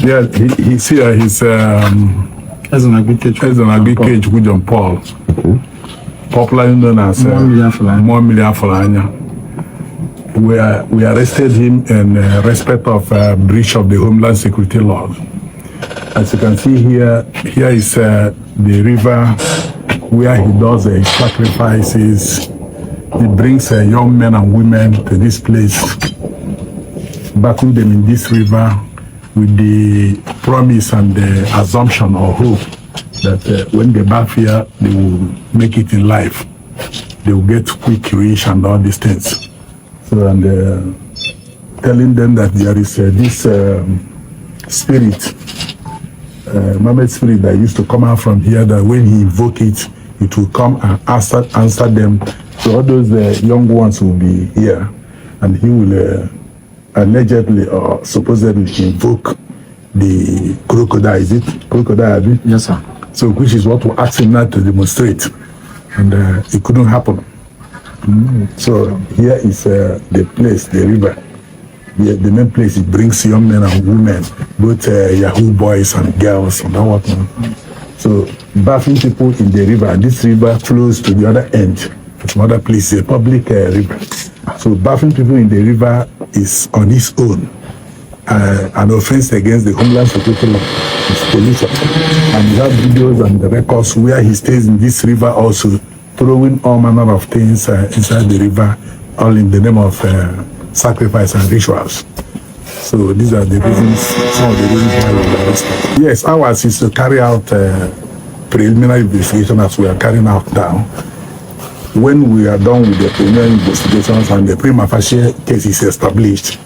Yeah, he's here. He's as an agri-cage with John Paul, popularly known as 1 million Fulanya. We arrested him in respect of breach of the Homeland Security law. As you can see here is the river where he does sacrifices. He brings young men and women to this place, bathing them in this river with the promise and the assumption or hope that when they bath here, they will make it in life. They will get quick wish and all these things. So, and telling them that there is this spirit, Mamed spirit that used to come out from here, that when he invoke it, it will come and answer them. So all those young ones will be here, and he will allegedly or supposedly invoke the crocodile. Is it crocodile? Yes, sir. So which is what we asked him not to demonstrate, and it couldn't happen. So here is the place, the river. The main place, it brings young men and women, both Yahoo boys and girls and all whatnot. So bathing people in the river, and this river flows to the other end. Some other place, a public river. So bathing people in the river is on its own an offense against the Homeland Security law. It's pollution. And we have videos and the records where he stays in this river also, throwing all manner of things inside the river, all in the name of sacrifice and rituals. So these are the reasons, some of the reasons why we are arrested. Yes, ours is to carry out preliminary investigation as we are carrying out now. When we are done with the preliminary investigations and the prima facie case is established,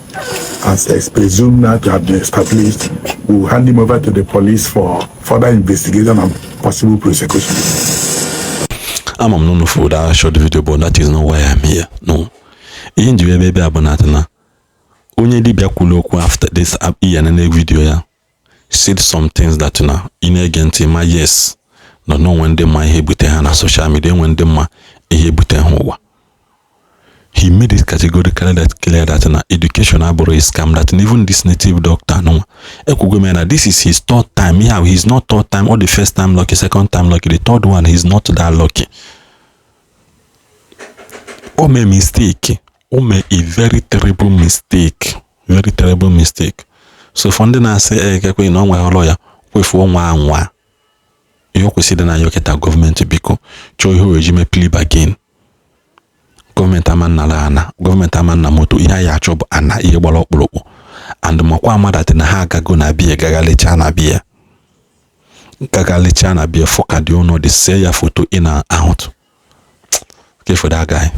as is presumed not to have been established, we will hand him over to the police for further investigation and possible prosecution. I'm known for that short video, but that is not why I'm here. No. In the baby abonatana. Only the Biakuloku after this and video ya said some things that in against my yes. No when they my hebute na social media when they my hebute hoa. He made it categorically that clear that education aboro is scam, that even this native doctor no this is his third time. Yeah, he's not third time or the first time lucky, second time lucky, the third one he's not that lucky. Or my mistake. Oh, made a very terrible mistake. Very terrible mistake. So, funding I say, "Okay, no, my lawyer, we for 1 you could see the Nayoketa government to be Choi who regime plea again. Government aman nalana, government aman namoto, iya chob ana yebolo blow. And the Mokwama that in a haga gonna be a gagalichana beer. Gagalichana beer for Cadiono, the say a photo in and out. Okay, for that guy.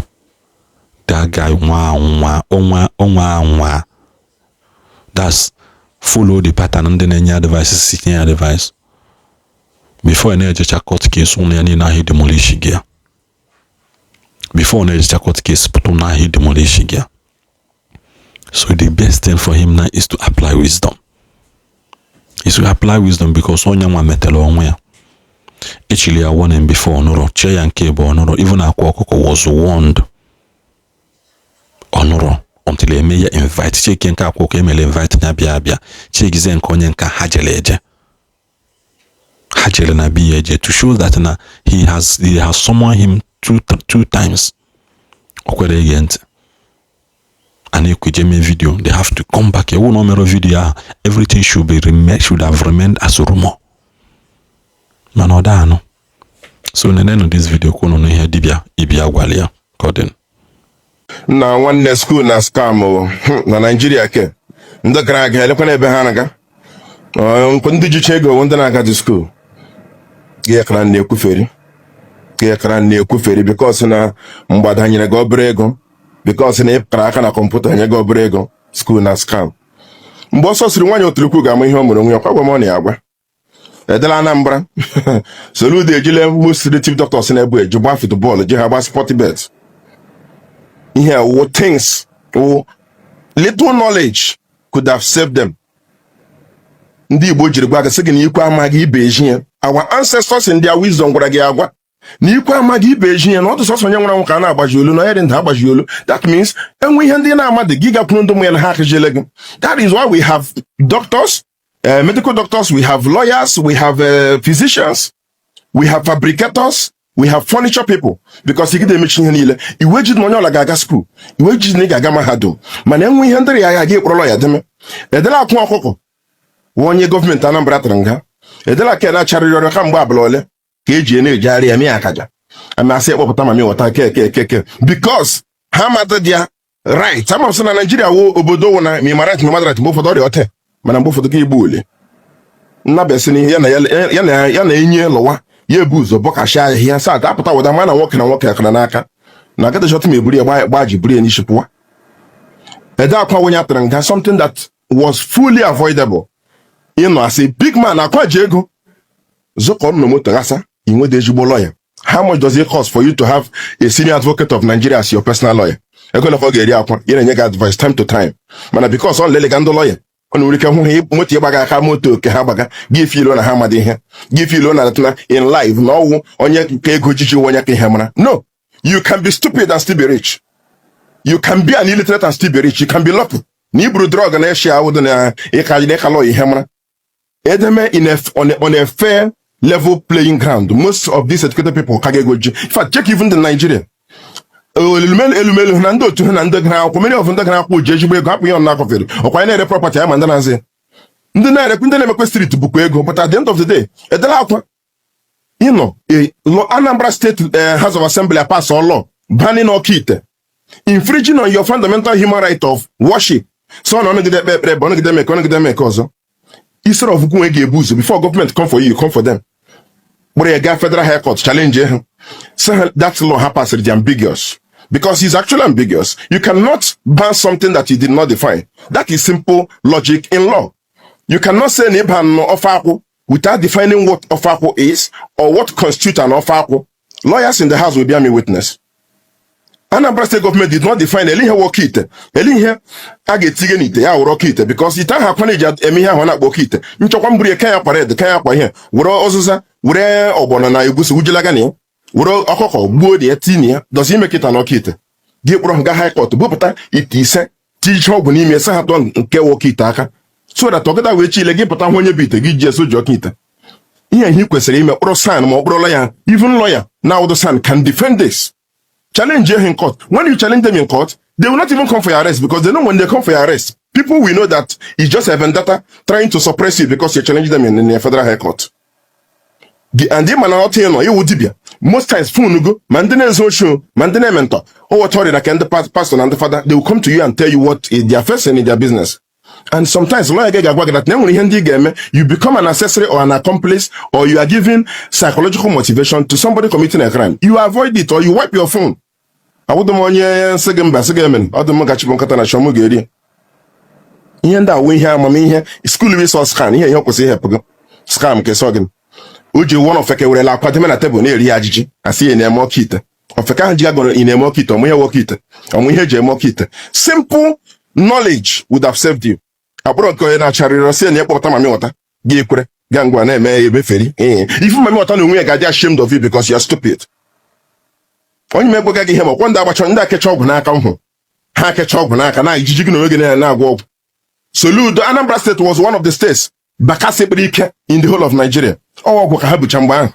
That guy that's follow the pattern and then any advice seeking advice. Before an edge court case only any nahi demolish gear. Before an edge court case put on nahi demolish gear. So the best thing for him now is to apply wisdom. Is to apply wisdom because on young metal on where actually I warned him before no chair and cable no even Aquaco was warned. Honoro until a mayor invite chicken ka kwoko emele invite na bia chigize nkonye nka hajeleje na bieje to show that he has summoned him two times okwere agent and you could make video they have to come back no numero video everything should have remained as a rumor manoda no so in the end of this video kono no here dibia ibia gwalia coding na one school na scam na Nigeria ke ndo kra ga ele kwana ebe ha naga ndi jiche ego ndo na ga to school ge kra na ekuferi because na mgbada nyere go obere ego because na kra aka na computer nye go obere ego school na scam mbo so siri nwanye oturuku ga ma ihe omuru nwe kwa gwa na agwa edela Anambra Soludo ejile most native doctors na ebu ejugba football je ha gba sport bet. Here, what things, little knowledge could have saved them. Our ancestors in their wisdom, that means, and we that is why we have doctors, medical doctors, we have lawyers, we have physicians, we have fabricators, we have furniture people. Because you get the machine here, you wage it money like a school, you wage it nigga mahadum. Man, then we handle ya get pro lawyer them. Edela kwa koko. 1 year government Anambra Tranga. Edela kena charity come bablole. KG ne jari ami akaja. And I say what time me water ke. Because how much dia right. Some of Nigeria wo obodo na mi marat mo for the hotel. Man am for the Igbo. Na besini yana enye lowa. Ye buzo boka sha here sa ta pata with a man working n'aka. Na get the shot me buri gbaji buri ni shipwa. Eda kwa wonya tranga something that was fully avoidable. You know, as a big man akwa jego. Zoko no moto gasa inwe de jibo lawyer. How much does it cost for you to have a senior advocate of Nigeria as your personal lawyer? You're going to get your advice time to time. But because all legal lawyer, on we can give you loan a hammer give you loan in life. No, on your no, you can be stupid and still be rich. You can be an illiterate and still be rich. You can be lucky. Nibru drug and Asia wouldn't a on a fair level playing ground. Most of these educated people in fact, check even the Nigerian. Nando to underground, many of underground who judge me got me on knock of it. Or quite a property I'm under the night I couldn't never street to Bukwego, but at the end of the day, at the last you know, Anambra State House of Assembly a pass or law banning or kite, infringing on your fundamental human right of worship. So none of them cause instead of going a boost before government come for you, come for them. But a guy federal high court challenge him. So that law happens is ambiguous. Because it's actually ambiguous. You cannot ban something that you did not define. That is simple logic in law. You cannot say ban no ofako without defining what ofako is or what constitutes an ofako. Lawyers in the house will be a witness. Anambra State government did not define Elihe Wokite. Elihe Agetigenite ya Urokite because it ha kwanaja emiha hona bokite. Nchokwamburi kaya parade kaya kwa here. Wuro ozuza wure obona na ibusu ujilagani. Wuro okoko gbuo de etinia does he make it an okite. Gibro nga high court buputa itise ticho obu n'ime se ha to nke Wokite aka. So that together we chile giputa honye bite gi jesu jokite. Ihe hi kwesiri ime kpro san ma okpro lawyer even lawyer now the san can defend this. Challenge you in court. When you challenge them in court, they will not even come for your arrest because they know when they come for your arrest, people will know that it's just a vendetta trying to suppress you because you challenge them in the federal high court. And they man out here no, you would be most times phone go, mandene social, mandene mentor, or authority that can the pastor and the father, they will come to you and tell you what is their first and in their business. And sometimes that you become an accessory or an accomplice, or you are giving psychological motivation to somebody committing a crime. You avoid it or you wipe your phone. I would school resource scan here. You say scam kesogin. Uji one of feke wure la kwateme na table na eri ajiji. Asi ene mo kit. Ofeka njiga go ine mo kit, omo ye wo kit. Omo ihe je mo kit. Simple knowledge would have saved you. Abro ko na chariro se na ekpota mami wota. Gi ekure. Gangwa na eme ebeferi. If mami wota no nwe ga dey ashamed of you because you are stupid. Onye megbo ga ihe mo kwanda agbacho nda kecha ogwu n'aka nhu. Ha kecha ogwu n'aka na ijiji gi no oge na agwa ogwu. Soludo Anambra State was one of the states Bakasebike in the whole of Nigeria. Oh, ogwu ka ha bucha mgba ahụ.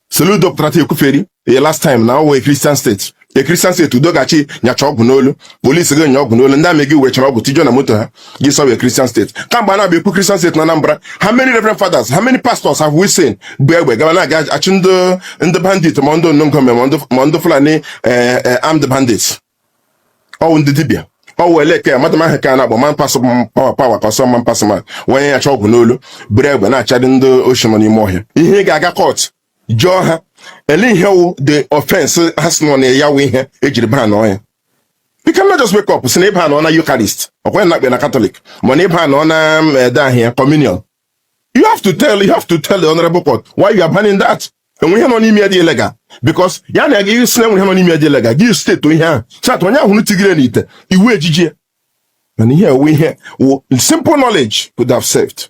Soludo pụtara ekuferi the last time now we a Christian state. A Christian state udogachi nyacha ogwu n'olu. Police go nya ogwu n'olu. Ndị amegi wechara ogwu tijo na moto ha. Gi so a Christian state. Kamba na be Christian state na Anambra. How many reverend fathers, how many pastors have we seen? Gbe gaba na ga achindo ndị bandit mondo nongome mondo fulani armed bandits. Oh ndị dibia. Oh eleke madama ha kana bo man pass power ka so man pass man. Wen nyacha ogwu n'olu. Gbe na achadi ndị oshimo n'ime ohia. Ihe ga-aga court. Joha Elihu the offense has no Yahweh ejiri no. You cannot just wake up say ban on a Eucharist or when not be a Catholic. Money ban on down here communion. You have to tell the honorable court why you are banning that. And we have no immediate illegal because yana give you slam we have no immediate illegal. Give state to here. Chat when you hunu tigre nite. Iwe jiji. And here we here simple knowledge could have saved.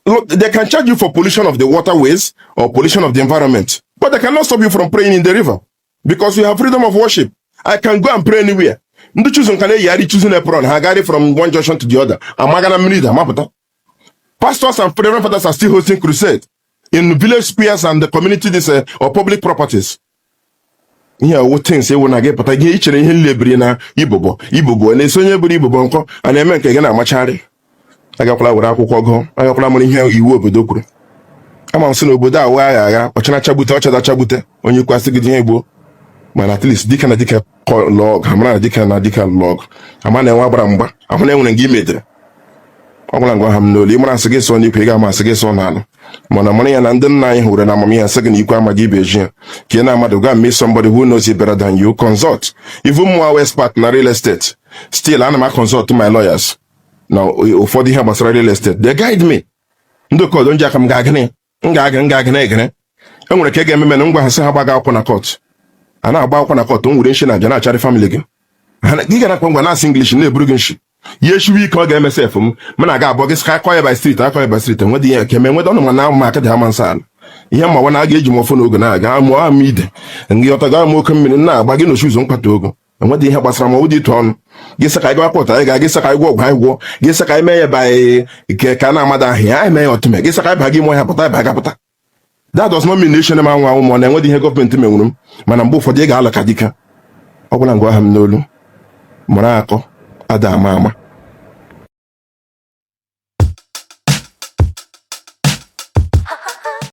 Look, they can charge you for pollution of the waterways or pollution of the environment, but they cannot stop you from praying in the river because you have freedom of worship. I can go and pray anywhere. Ndu choose on yari choosing a prawn. Hagari from one junction to the other. Amagana minida mapata. Pastors and reverend fathers are still hosting crusade in village squares and the community or public properties. Here, what things you wanna get, but I get each and every na Igbo, and it's only Igbo, and I make again a machari. I got play with Akuko, I got play money here, you will be doku. I'm on Sinobuda, why I or Chana Chabuta, Chabute, when you quite get Igbo. Man, at least Dick and a dick log, I'm not a dick and a dick log. I'm on a wabramba, I'm going to give me there. I'm going to have no limit against on you, Pegamas against on Nano. Money and London 9 who ran a second you come give a Kiana Madoga meet somebody who knows it better than you. Consult. Even more West partner real estate. Still, I'm consult to my lawyers. Now, for the Hamas real estate, they guide me. Ndoko don't jack Gagane. Gagan. I'm going to get me and has a bag up on a court. And now about on a court, don't wish in a Jana Charity family again. And you get up on English in the Brugenship. Yes, we call them myself. Man, I got bogus quiet by street, I quiet by street, and what the came in with on one now market Hamansan. Yama when I gauge more for no got more meat, and the other guy more coming now, but no shoes on Patogo. And what the help us from all the town? Guess I got what I guess I walk by war. Guess I may by Kana Mada here, I may ought to make. Guess I bag him more happy. That does not mean nation among our woman and what the government to me, man, I'm both for the Galacadica. I will go ham nolo. Monaco. Ada mama